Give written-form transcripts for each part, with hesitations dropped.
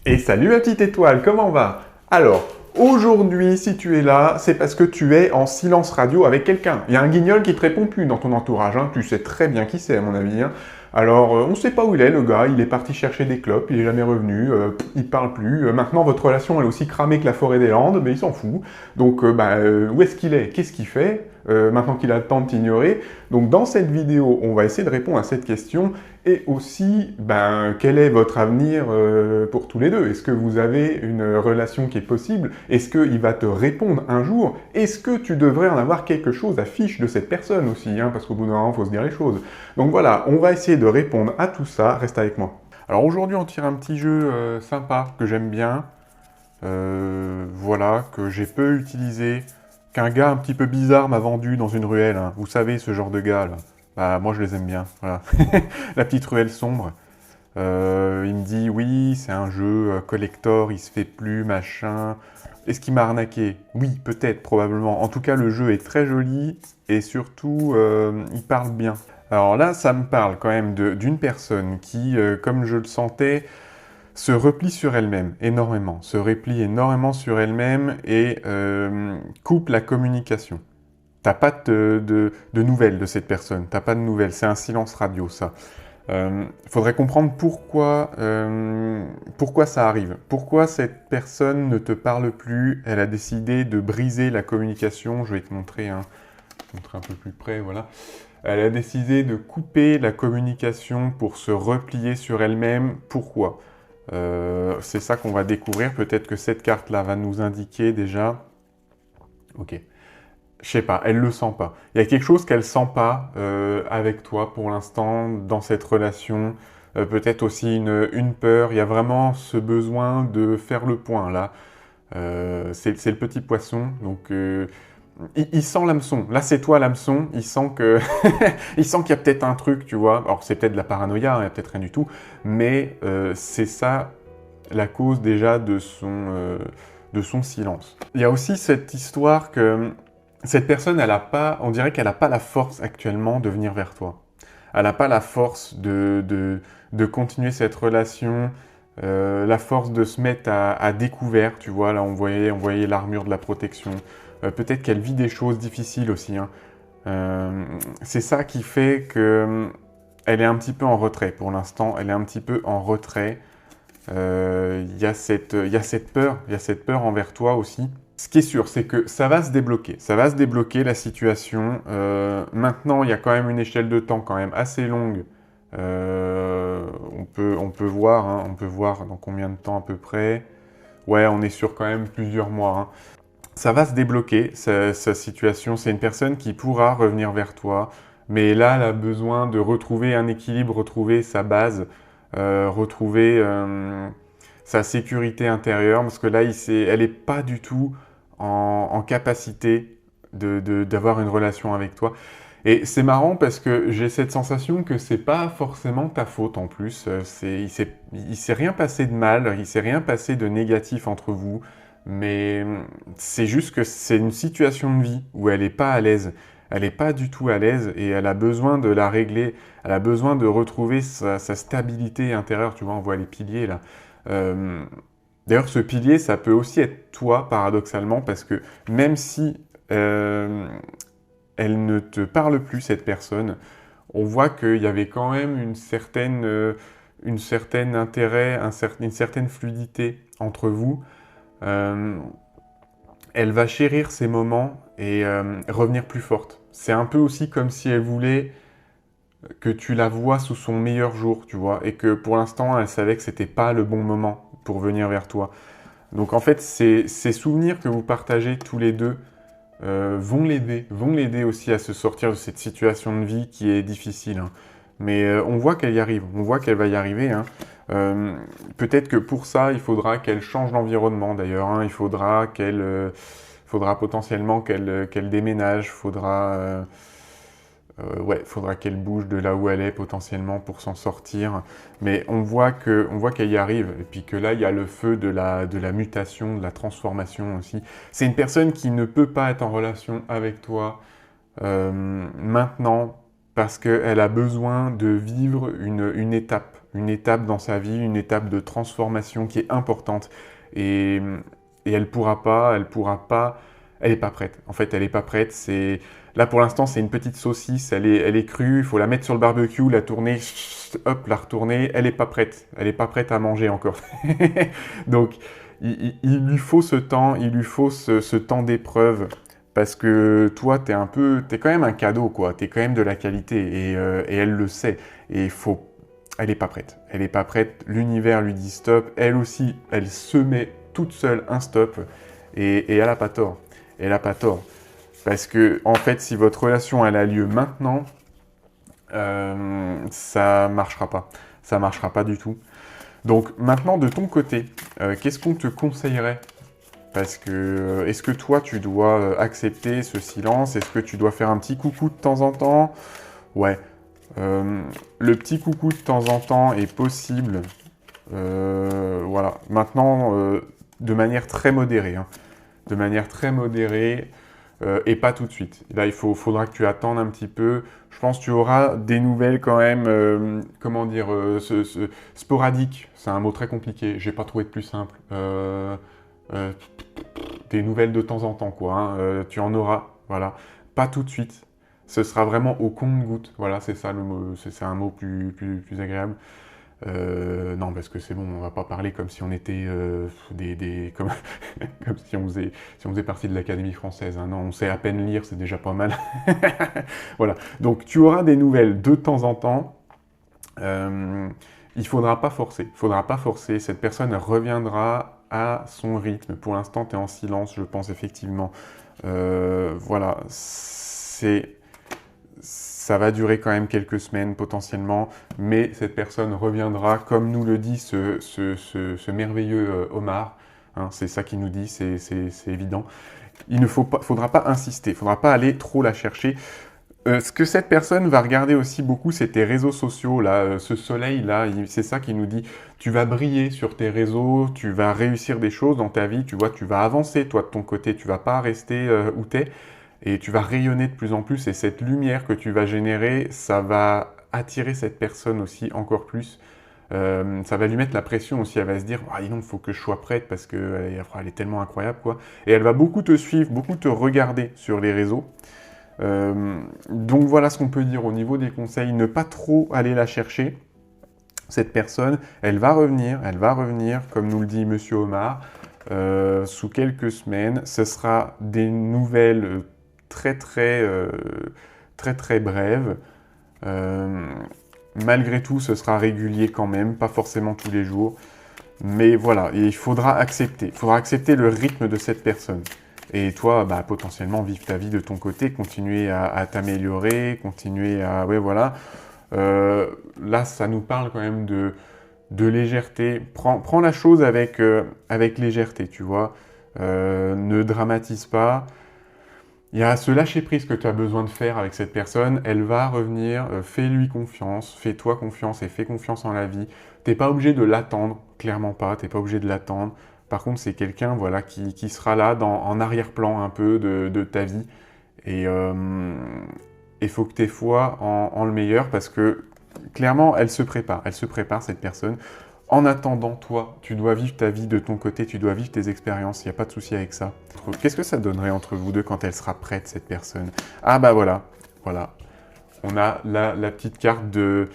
Et salut ma petite étoile, comment va? Alors, aujourd'hui, si tu es là, c'est parce que tu es en silence radio avec quelqu'un. Il y a un guignol qui te répond plus dans ton entourage, hein. Tu sais très bien qui c'est à mon avis, hein. Alors, on ne sait pas où il est, le gars, il est parti chercher des clopes, il est jamais revenu, il parle plus. Maintenant, votre relation elle est aussi cramée que la forêt des Landes, mais il s'en fout. Donc, où est-ce qu'il est? Qu'est-ce qu'il fait? Maintenant qu'il a le temps de t'ignorer. Donc, dans cette vidéo, on va essayer de répondre à cette question et aussi, quel est votre avenir pour tous les deux? Est-ce que vous avez une relation qui est possible? Est-ce qu'il va te répondre un jour? Est-ce que tu devrais en avoir quelque chose à fiche de cette personne aussi, hein? Parce qu'au bout d'un moment, il faut se dire les choses. Donc voilà, on va essayer de répondre à tout ça. Reste avec moi. Alors aujourd'hui, on tire un petit jeu sympa que j'aime bien. Voilà, que j'ai peu utilisé. Qu'un gars un petit peu bizarre m'a vendu dans une ruelle, hein. Vous savez, ce genre de gars là. Bah, moi je les aime bien, voilà. La petite ruelle sombre. Il me dit, oui, c'est un jeu collector, il se fait plus, machin. Est-ce qu'il m'a arnaqué? Oui, peut-être, probablement. En tout cas, le jeu est très joli et surtout, il parle bien. Alors là, ça me parle quand même d'une personne qui, comme je le sentais, se replie sur elle-même énormément, se replie énormément sur elle-même et coupe la communication. T'as pas de nouvelles de cette personne, t'as pas de nouvelles, c'est un silence radio ça. Faudrait comprendre pourquoi ça arrive. Pourquoi cette personne ne te parle plus, elle a décidé de briser la communication. Je vais te montrer, hein, montrer un peu plus près, voilà. Elle a décidé de couper la communication pour se replier sur elle-même. Pourquoi? C'est ça qu'on va découvrir. Peut-être que cette carte-là va nous indiquer déjà. Ok. Je sais pas, elle le sent pas. Il y a quelque chose qu'elle sent pas avec toi pour l'instant dans cette relation. Peut-être aussi une peur. Il y a vraiment ce besoin de faire le point là. C'est le petit poisson. Donc il sent l'hameçon. Là c'est toi l'hameçon. Il sent que il sent qu'il y a peut-être un truc, tu vois. Alors c'est peut-être de la paranoïa, hein, il n'y a peut-être rien du tout. Mais c'est ça la cause déjà de son silence. Il y a aussi cette histoire que cette personne, elle a pas, on dirait qu'elle n'a pas la force actuellement de venir vers toi. Elle n'a pas la force de continuer cette relation, la force de se mettre à découvert, tu vois, là on voyait l'armure de la protection. Peut-être qu'elle vit des choses difficiles aussi, hein. C'est ça qui fait que elle est un petit peu en retrait pour l'instant, elle est un petit peu en retrait. Il y a cette peur envers toi aussi. Ce qui est sûr, c'est que ça va se débloquer la situation. Maintenant, il y a quand même une échelle de temps quand même assez longue. On peut voir, hein, on peut voir dans combien de temps à peu près. Ouais, on est sur quand même plusieurs mois, hein. Ça va se débloquer, sa situation. C'est une personne qui pourra revenir vers toi, mais là, elle a besoin de retrouver un équilibre, retrouver sa base, retrouver sa sécurité intérieure, parce que là, elle n'est pas du tout en capacité d'avoir une relation avec toi. Et c'est marrant parce que j'ai cette sensation que c'est pas forcément ta faute en plus. Il s'est rien passé de mal, il s'est rien passé de négatif entre vous, mais c'est juste que c'est une situation de vie où elle est pas à l'aise. Elle n'est pas du tout à l'aise et elle a besoin de la régler. Elle a besoin de retrouver sa stabilité intérieure. Tu vois, on voit les piliers là. Euh, D'ailleurs, ce pilier, ça peut aussi être toi, paradoxalement, parce que même si elle ne te parle plus, cette personne, on voit qu'il y avait quand même une certaine intérêt, une certaine fluidité entre vous. Euh, Elle va chérir ces moments et revenir plus forte. C'est un peu aussi comme si elle voulait que tu la vois sous son meilleur jour, tu vois, et que pour l'instant, elle savait que c'était pas le bon moment pour venir vers toi. Donc en fait, ces souvenirs que vous partagez tous les deux vont l'aider aussi à se sortir de cette situation de vie qui est difficile, hein. Mais on voit qu'elle y arrive, on voit qu'elle va y arriver, hein. Peut-être que pour ça, il faudra qu'elle change d'environnement d'ailleurs, hein. Faudra potentiellement qu'elle déménage, ouais, faudra qu'elle bouge de là où elle est potentiellement pour s'en sortir. Mais on voit qu'elle y arrive. Et puis que là, il y a le feu de la mutation, de la transformation aussi. C'est une personne qui ne peut pas être en relation avec toi maintenant parce qu'elle a besoin de vivre une étape. une étape dans sa vie, une étape de transformation qui est importante. Et, et elle est pas prête. En fait, elle est pas prête. Là, pour l'instant, c'est une petite saucisse, elle est crue, il faut la mettre sur le barbecue, la tourner, hop, la retourner. Elle est pas prête. Elle est pas prête à manger encore. Donc, il lui faut ce temps, il lui faut ce temps d'épreuve. Parce que toi, t'es quand même un cadeau, quoi. T'es quand même de la qualité et elle le sait. Et elle est pas prête. Elle est pas prête. L'univers lui dit stop. Elle aussi, elle se met toute seule un stop. Et elle a pas tort. Elle a pas tort. Parce que, en fait, si votre relation, elle a lieu maintenant, ça marchera pas. Ça marchera pas du tout. Donc, maintenant, de ton côté, qu'est-ce qu'on te conseillerait? Parce que, est-ce que toi, tu dois accepter ce silence? Est-ce que tu dois faire un petit coucou de temps en temps? Ouais. Le petit coucou de temps en temps est possible. Voilà. Maintenant, de manière très modérée. Hein. De manière très modérée et pas tout de suite. Là, faudra que tu attendes un petit peu. Je pense que tu auras des nouvelles quand même, comment dire, sporadiques. C'est un mot très compliqué. J'ai pas trouvé de plus simple. Des nouvelles de temps en temps, quoi. Hein. Tu en auras, voilà. Pas tout de suite. Ce sera vraiment au compte-goutte. Voilà, c'est ça le mot. C'est un mot plus agréable. Non, parce que c'est bon, on va pas parler comme si on était comme, comme si on faisait partie de l'Académie française. Hein. Non, on sait à peine lire, c'est déjà pas mal. Voilà. Donc, tu auras des nouvelles de temps en temps. Il faudra pas forcer. Il faudra pas forcer. Cette personne reviendra à son rythme. Pour l'instant, tu es en silence, je pense effectivement. Voilà. Ça va durer quand même quelques semaines potentiellement, mais cette personne reviendra, comme nous le dit ce merveilleux Omar. Hein, c'est ça qu'il nous dit, c'est évident. Il ne faudra pas insister, il ne faudra pas aller trop la chercher. Ce que cette personne va regarder aussi beaucoup, c'est tes réseaux sociaux, là, ce soleil-là, c'est ça qui nous dit, tu vas briller sur tes réseaux, tu vas réussir des choses dans ta vie, tu vois, tu vas avancer, toi, de ton côté, tu vas pas rester où t'es, et tu vas rayonner de plus en plus, et cette lumière que tu vas générer, ça va attirer cette personne aussi encore plus. Ça va lui mettre la pression aussi, elle va se dire « Ah, dis donc, il faut que je sois prête parce qu'elle est tellement incroyable, quoi. » Et elle va beaucoup te suivre, beaucoup te regarder sur les réseaux. Donc voilà ce qu'on peut dire au niveau des conseils, ne pas trop aller la chercher. Cette personne, elle va revenir, comme nous le dit Monsieur Omar, sous quelques semaines. Ce sera des nouvelles très brèves. Malgré tout, ce sera régulier quand même, pas forcément tous les jours. Mais voilà, et il faudra accepter le rythme de cette personne. Et toi, bah, potentiellement, vivre ta vie de ton côté, continuer à t'améliorer, continuer à... Ouais, voilà. Là, ça nous parle quand même de légèreté. Prends la chose avec légèreté, tu vois. Ne dramatise pas. Il y a ce lâcher-prise que tu as besoin de faire avec cette personne. Elle va revenir. Fais-lui confiance. Fais-toi confiance et fais confiance en la vie. T'es pas obligé de l'attendre. Clairement pas. T'es pas obligé de l'attendre. Par contre, c'est quelqu'un voilà, qui sera là en arrière-plan un peu de ta vie. Et il faut que tu aies foi en le meilleur parce que clairement, elle se prépare. Elle se prépare, cette personne. En attendant, toi, tu dois vivre ta vie de ton côté, tu dois vivre tes expériences, il n'y a pas de souci avec ça. Qu'est-ce que ça donnerait entre vous deux quand elle sera prête, cette personne? Ah bah voilà. On a la petite carte de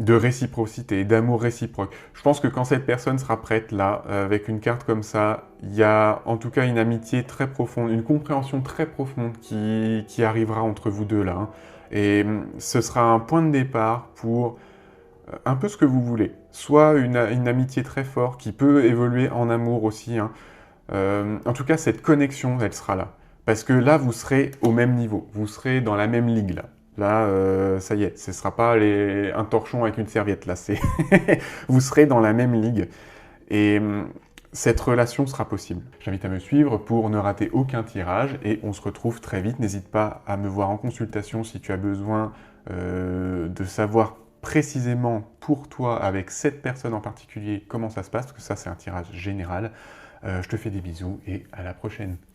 réciprocité, d'amour réciproque. Je pense que quand cette personne sera prête là, avec une carte comme ça, il y a en tout cas une amitié très profonde, une compréhension très profonde qui arrivera entre vous deux là. Hein. Et ce sera un point de départ pour un peu ce que vous voulez. Soit une amitié très forte qui peut évoluer en amour aussi. Hein. En tout cas, cette connexion, elle sera là. Parce que là, vous serez au même niveau, vous serez dans la même ligue là. Là, ça y est, ce ne sera pas un torchon avec une serviette, là, vous serez dans la même ligue. Et cette relation sera possible. J'invite à me suivre pour ne rater aucun tirage et on se retrouve très vite. N'hésite pas à me voir en consultation si tu as besoin de savoir précisément pour toi, avec cette personne en particulier, comment ça se passe, parce que ça, c'est un tirage général. Je te fais des bisous et à la prochaine.